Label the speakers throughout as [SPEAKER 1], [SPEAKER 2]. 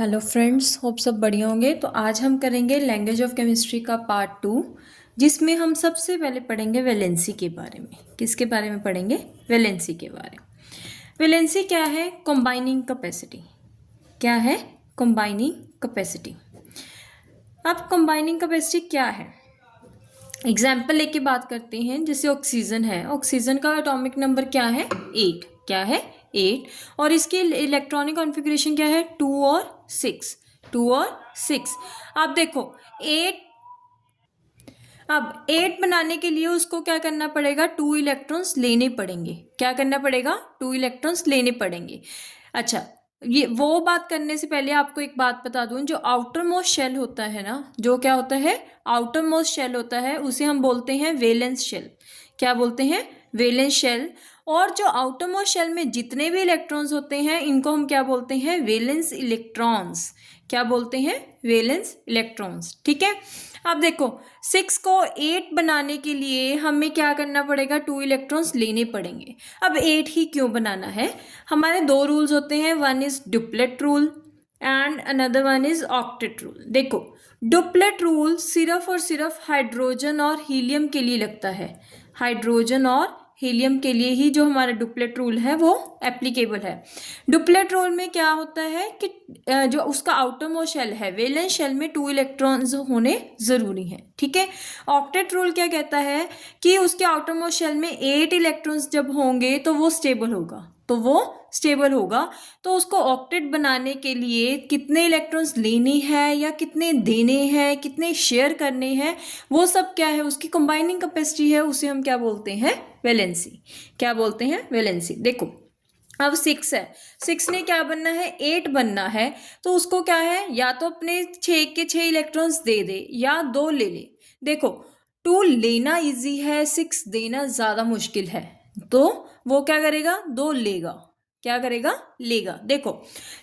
[SPEAKER 1] Hello friends, hope सब बढ़िया होंगे। तो आज हम करेंगे लैंग्वेज ऑफ केमिस्ट्री का पार्ट 2, जिसमें हम सबसे पहले पढ़ेंगे वैलेंसी के बारे में। किसके बारे में पढ़ेंगे? वैलेंसी के बारे में। वैलेंसी क्या है? Combining capacity. क्या है? Combining capacity. अब कंबाइनिंग कैपेसिटी क्या है? एग्जाम्पल लेके बात करते हैं। जैसे ऑक्सीजन है, ऑक्सीजन का एटॉमिक नंबर क्या है? 8। क्या है? 8। और इसकी इलेक्ट्रॉनिक कॉन्फ़िगरेशन क्या है? 2 और 6। 2 और 6। अब देखो 8, अब 8 बनाने के लिए उसको क्या करना पड़ेगा? 2 इलेक्ट्रॉन्स लेने पड़ेंगे। क्या करना पड़ेगा? 2 इलेक्ट्रॉन्स लेने पड़ेंगे। अच्छा, ये वो बात करने से पहले आपको एक बात बता दूं, जो आउटर मोस्ट शेल होता है ना, जो क्या होता है? आउटर मोस्ट शेल होता है, उसे हम बोलते हैं वैलेंस शेल। क्या बोलते हैं? Valence shell. और जो आउटर मोस्ट शेल में जितने भी इलेक्ट्रॉन्स होते हैं, इनको हम क्या बोलते हैं? Valence electrons. क्या बोलते हैं? Valence electrons. ठीक है। अब देखो 6 को 8 बनाने के लिए हमें क्या करना पड़ेगा? 2 इलेक्ट्रॉन्स लेने पड़ेंगे। अब 8 ही क्यों बनाना है? हमारे 2 रूल्स होते हैं, one is duplet rule and another one is octet rule. देखो डुप्लेट रूल सिर्फ और सिर्फ हाइड्रोजन और हीलियम के लिए लगता है। हाइड्रोजन और हीलियम के लिए ही जो हमारा डुप्लेट रूल है वो एप्लीकेबल है। डुप्लेट रूल में क्या होता है कि जो उसका आउटर मोस्ट शेल है, वैलेंस शेल में 2 इलेक्ट्रॉन्स होने ज़रूरी हैं। ठीक है। ऑक्टेट रूल क्या कहता है कि उसके आउटर मोस्ट शेल में 8 इलेक्ट्रॉन्स जब होंगे तो वो स्टेबल होगा। तो उसको ऑक्टेट बनाने के लिए कितने इलेक्ट्रॉन्स लेने हैं या कितने देने हैं, कितने शेयर करने हैं, वो सब क्या है? उसकी कंबाइनिंग कैपेसिटी है, उसे हम क्या बोलते हैं? वैलेंसी। क्या बोलते हैं? वैलेंसी। देखो अब 6 है, 6 ने क्या बनना है? 8 बनना है। तो उसको क्या है? या तो अपने 6 के 6 इलेक्ट्रॉन्स दे दे या 2 ले ले। देखो 2 लेना इजी है, 6 देना ज़्यादा मुश्किल है। तो वो क्या करेगा? 2 लेगा। क्या करेगा? लेगा। देखो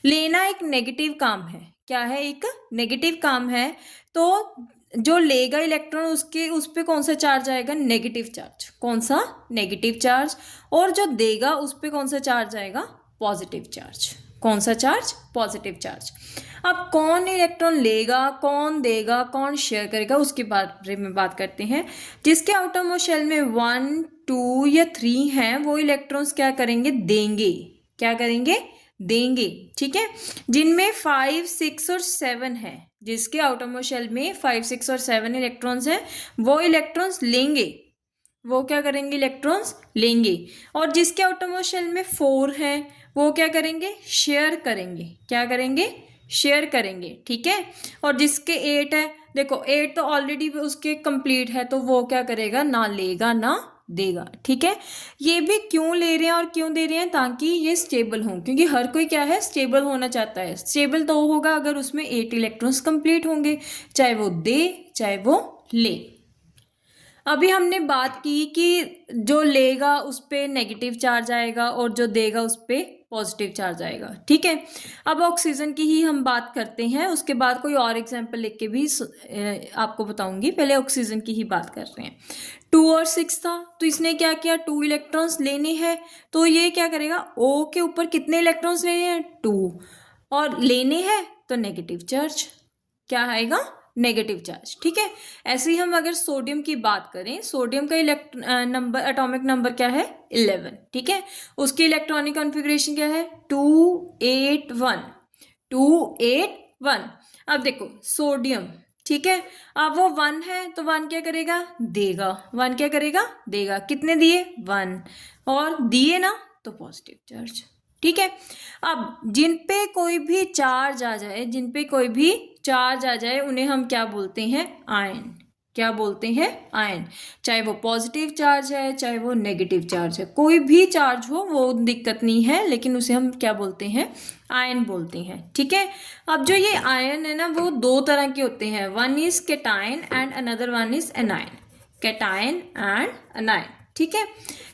[SPEAKER 1] लेना एक नेगेटिव काम है। क्या है? एक नेगेटिव काम है। तो जो लेगा इलेक्ट्रॉन, उसके उस पे कौन सा चार्ज आएगा? Negative charge. कौन सा? Negative charge. और जो देगा उस पे कौन सा चार्ज आएगा? Positive charge. कौन सा चार्ज? Positive charge. अब कौन इलेक्ट्रॉन लेगा, कौन देगा, कौन शेयर करेगा, उसके बारे में बात करते हैं। जिसके आउटर मोस्ट शेल में 1, 2 या 3 हैं, वो इलेक्ट्रॉन्स क्या करेंगे? देंगे। क्या करेंगे? देंगे। ठीक है। जिनमें 5, 6 और 7 है, जिसके आउटर मोस्ट शेल में 5, 6 और 7 इलेक्ट्रॉन्स हैं, वो इलेक्ट्रॉन्स लेंगे। वो क्या करेंगे? इलेक्ट्रॉन्स लेंगे। और जिसके आउटर मोस्ट शेल में 4 है, वो क्या करेंगे? शेयर करेंगे। क्या करेंगे? शेयर करेंगे। ठीक है। और जिसके 8 है, देखो 8 तो ऑलरेडी उसके कंप्लीट है, तो वो क्या करेगा? ना लेगा ना देगा। ठीक है। ये भी क्यों ले रहे हैं और क्यों दे रहे हैं? ताकि ये स्टेबल हों, क्योंकि हर कोई क्या है? स्टेबल होना चाहता है। स्टेबल तो होगा अगर उसमें 8 इलेक्ट्रॉन्स कंप्लीट होंगे, चाहे वो दे चाहे वो ले। अभी हमने बात की कि जो लेगा उस पर नेगेटिव चार्ज आएगा और जो देगा उस पर पॉजिटिव चार्ज आएगा। ठीक है। अब ऑक्सीजन की ही हम बात करते हैं, उसके बाद कोई और एग्जांपल लेके भी आपको बताऊंगी। पहले ऑक्सीजन की ही बात कर रहे हैं। 2 और 6 था, तो इसने क्या किया? 2 इलेक्ट्रॉन्स लेने हैं। तो ये क्या करेगा? O के ऊपर कितने इलेक्ट्रॉन्स लेने हैं? 2। और लेने हैं तो नेगेटिव चार्ज। क्या आएगा? Negative charge. ठीक है। ऐसे ही हम अगर सोडियम की बात करें, सोडियम का नंबर, एटॉमिक नंबर क्या है? 11। ठीक है। उसकी इलेक्ट्रॉनिक कॉन्फ़िगरेशन क्या है? 281। 281। अब देखो सोडियम, ठीक है। अब वो 1 है तो 1 क्या करेगा? देगा। 1 क्या करेगा? देगा। कितने दिए? 1। और दिए ना, तो पॉजिटिव चार्ज। ठीक है। अब जिन पे कोई भी चार्ज आ जाए, जिन पे कोई भी चार्ज आ जाए, उन्हें हम क्या बोलते हैं? आयन। क्या बोलते हैं? आयन। चाहे वो पॉजिटिव चार्ज है चाहे वो नेगेटिव चार्ज है, कोई भी चार्ज हो वो दिक्कत नहीं है, लेकिन उसे हम क्या बोलते हैं? आयन बोलते हैं। ठीक है। अब जो ये आयन है ना, वो 2 तरह के होते हैं। One is cation and another one is anion. Cation and anion. ठीक है।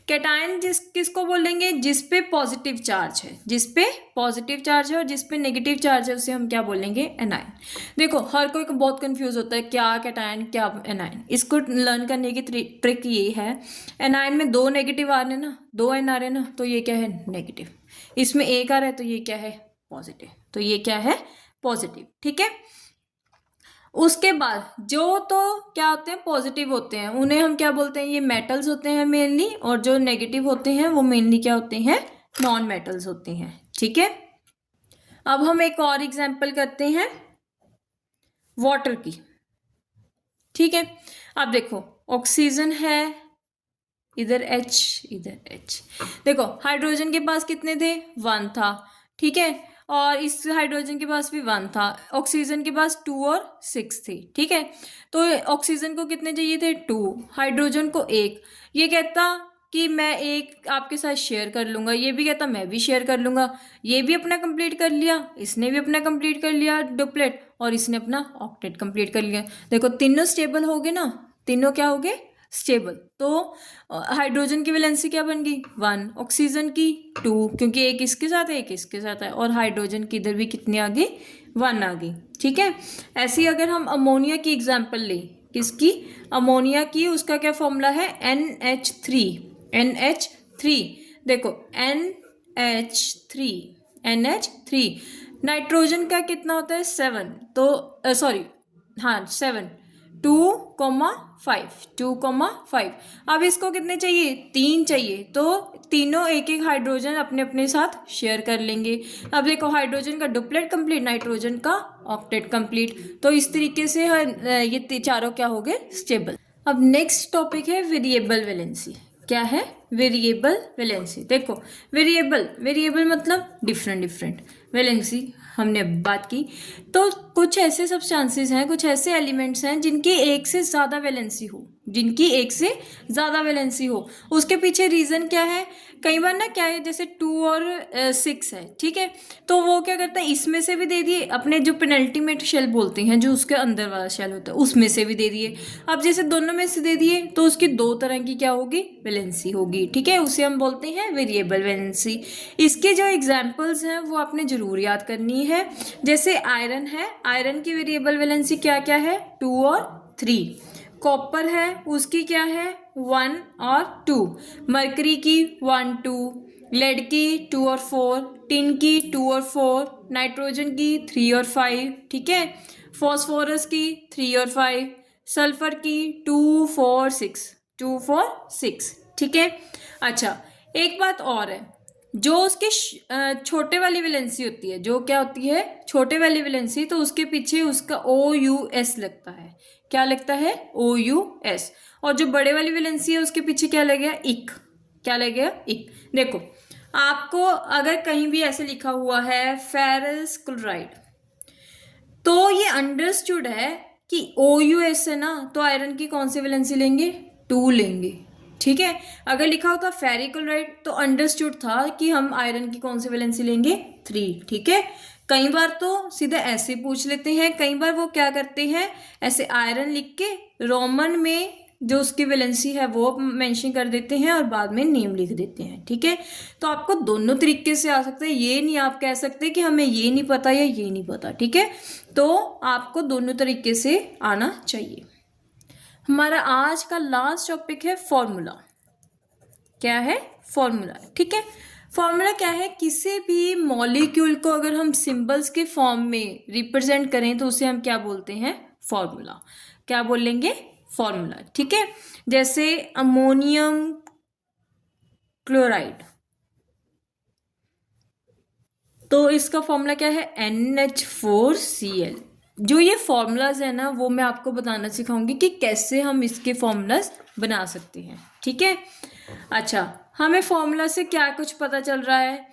[SPEAKER 1] कैटायन किसको बोलेंगे? जिस पे पॉजिटिव चार्ज है, जिस पे पॉजिटिव चार्ज है, और जिस पे नेगेटिव चार्ज है उसे हम क्या बोलेंगे? एनायन। देखो हर कोई को बहुत कंफ्यूज होता है, क्या कैटायन क्या एनायन। इसको लर्न करने की ट्रिक ये है, एनायन में 2 नेगेटिव आ रहे हैं ना, 2 एन आ रहे हैं ना, तो ये क्या है? नेगेटिव। इसमें 1 आ रहा है तो ये क्या है? पॉजिटिव। तो ये क्या है? पॉजिटिव, ठीक है। उसके बाद जो तो क्या होते हैं, पॉजिटिव होते हैं, उन्हें हम क्या बोलते हैं, ये मेटल्स होते हैं मेनली, और जो नेगेटिव होते हैं वो मेनली क्या होते हैं, नॉन मेटल्स होते हैं, ठीक है। अब हम एक और एग्जांपल करते हैं वाटर की, ठीक है। अब देखो ऑक्सीजन है, इधर H, इधर H। देखो हाइड्रोजन के पास कितने थे, 1 था, ठीक है, और इस हाइड्रोजन के पास भी 1 था, ऑक्सीजन के पास 2 और 6 थे, ठीक है। तो ऑक्सीजन को कितने चाहिए थे, 2, हाइड्रोजन को 1। ये कहता कि मैं एक आपके साथ शेयर कर लूँगा, ये भी कहता मैं भी शेयर कर लूँगा, ये भी अपना कंप्लीट कर लिया, इसने भी अपना कंप्लीट कर लिया डुप्लेट, और इसने अपना ऑक्टेट कंप्लीट कर लिया। देखो तीनों स्टेबल हो गए ना, तीनों क्या हो गए, स्टेबल। तो हाइड्रोजन की वैलेंसी क्या बन गई, 1, ऑक्सीजन की 2, क्योंकि एक इसके साथ है एक इसके साथ है, और हाइड्रोजन की इधर भी कितनी आ गई, 1 आ गई, ठीक है। ऐसे ही अगर हम अमोनिया की एग्जांपल लें, किसकी, अमोनिया की, उसका क्या फॉर्मूला है, NH3, NH3। देखो NH3 नाइट्रोजन का कितना होता है, 7, तो सॉरी हाँ 7, 2,5। अब इसको कितने चाहिए, 3 चाहिए, तो तीनों एक एक हाइड्रोजन अपने अपने साथ शेयर कर लेंगे। अब देखो हाइड्रोजन का डुप्लेट कंप्लीट, नाइट्रोजन का ऑक्टेट कंप्लीट, तो इस तरीके से ये चारों क्या हो गए, स्टेबल। अब नेक्स्ट टॉपिक है वेरिएबल वैलेंसी। क्या है, वेरिएबल वैलेंसी। देखो वेरिएबल मतलब डिफरेंट वैलेंसी हमने अब बात की। तो कुछ ऐसे सब्सटेंसेस हैं, कुछ ऐसे एलिमेंट्स हैं जिनकी एक से ज़्यादा वैलेंसी हो, उसके पीछे रीज़न क्या है, कई बार ना क्या है, जैसे 2 और 6 है, ठीक है, तो वो क्या करता है, इसमें से भी दे दिए, अपने जो पेनल्टीमेट शेल बोलते हैं, जो उसके अंदर वाला शेल होता है, उसमें से भी दे दिए। अब जैसे दोनों में से दे दिए तो उसकी 2 तरह की क्या होगी, वैलेंसी होगी, ठीक है, उसे हम बोलते हैं वेरिएबल वैलेंसी। इसके जो एग्जाम्पल्स हैं वो आपने जरूर याद करनी है। जैसे आयरन है, आयरन की वेरिएबल वैलेंसी क्या क्या है, 2 और 3। कॉपर है, उसकी क्या है, 1 और 2। मरकरी की 1, 2। लेड की 2 और 4। टिन की 2 और 4। नाइट्रोजन की 3 और 5, ठीक है। फॉस्फोरस की 3 और 5। सल्फर की 2, 4, 6, ठीक है। अच्छा एक बात और है, जो उसकी छोटे वाली वैलेंसी होती है, जो क्या होती है, छोटे वाली वैलेंसी, तो उसके पीछे उसका OUS लगता है। क्या लगता है, OUS। और जो बड़े वाली वैलेंसी है उसके पीछे क्या लगेगा, इक। क्या लगेगा, इक। देखो आपको अगर कहीं भी ऐसे लिखा हुआ है फेरस क्लोराइड, तो ये अंडरस्टूड है कि OUS है ना, तो आयरन की कौन सी वैलेंसी लेंगे, 2 लेंगे, ठीक है। अगर लिखा होता फेरिक्लोराइड तो अंडरस्टूड था कि हम आयरन की कौन सी वैलेंसी लेंगे, 3, ठीक है। कई बार तो सीधे ऐसे पूछ लेते हैं, कई बार वो क्या करते हैं, ऐसे आयरन लिख के रोमन में जो उसकी वैलेंसी है वो मेंशन कर देते हैं और बाद में नेम लिख देते हैं, ठीक है। तो आपको दोनों तरीके से आ सकते हैं, ये नहीं आप कह सकते कि हमें ये नहीं पता या ये नहीं पता, ठीक है। तो आपको दोनों तरीके से आना चाहिए। हमारा आज का लास्ट टॉपिक है फॉर्मूला। क्या है, फॉर्मूला, ठीक है। फॉर्मूला क्या है, किसी भी मॉलिक्यूल को अगर हम सिंबल्स के फॉर्म में रिप्रेजेंट करें तो उसे हम क्या बोलते हैं, फॉर्मूला। क्या बोलेंगे, फॉर्मूला, ठीक है। जैसे अमोनियम क्लोराइड, तो इसका फॉर्मूला क्या है, NH4Cl। जो ये फॉर्मूलाज है ना वो मैं आपको बताना सिखाऊंगी कि कैसे हम इसके फॉर्मूलाज बना सकते हैं, ठीक है। अच्छा हमें फॉर्मूला से क्या कुछ पता चल रहा है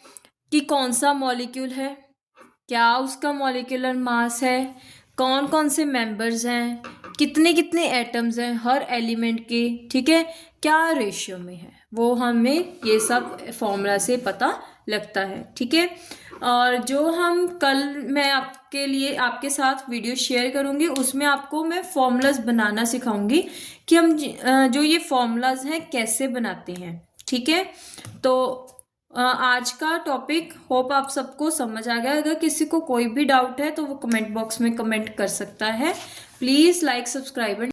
[SPEAKER 1] कि कौन सा मॉलिक्यूल है, क्या उसका मॉलिक्यूलर मास है, कौन कौन से मेंबर्स हैं, कितने कितने एटम्स हैं हर एलिमेंट के, ठीक है, क्या रेशियो में है, वो हमें ये सब फॉर्मूला से पता लगता है, ठीक है। और जो हम कल मैं आपके साथ वीडियो शेयर करूंगी उसमें आपको मैं फॉर्मूलाज बनाना सिखाऊंगी कि हम जो ये फॉर्मूलाज हैं कैसे बनाते हैं, ठीक है। तो आज का टॉपिक होप आप सबको समझ आ गया। अगर किसी को कोई भी डाउट है तो वो कमेंट बॉक्स में कमेंट कर सकता है। Please like, subscribe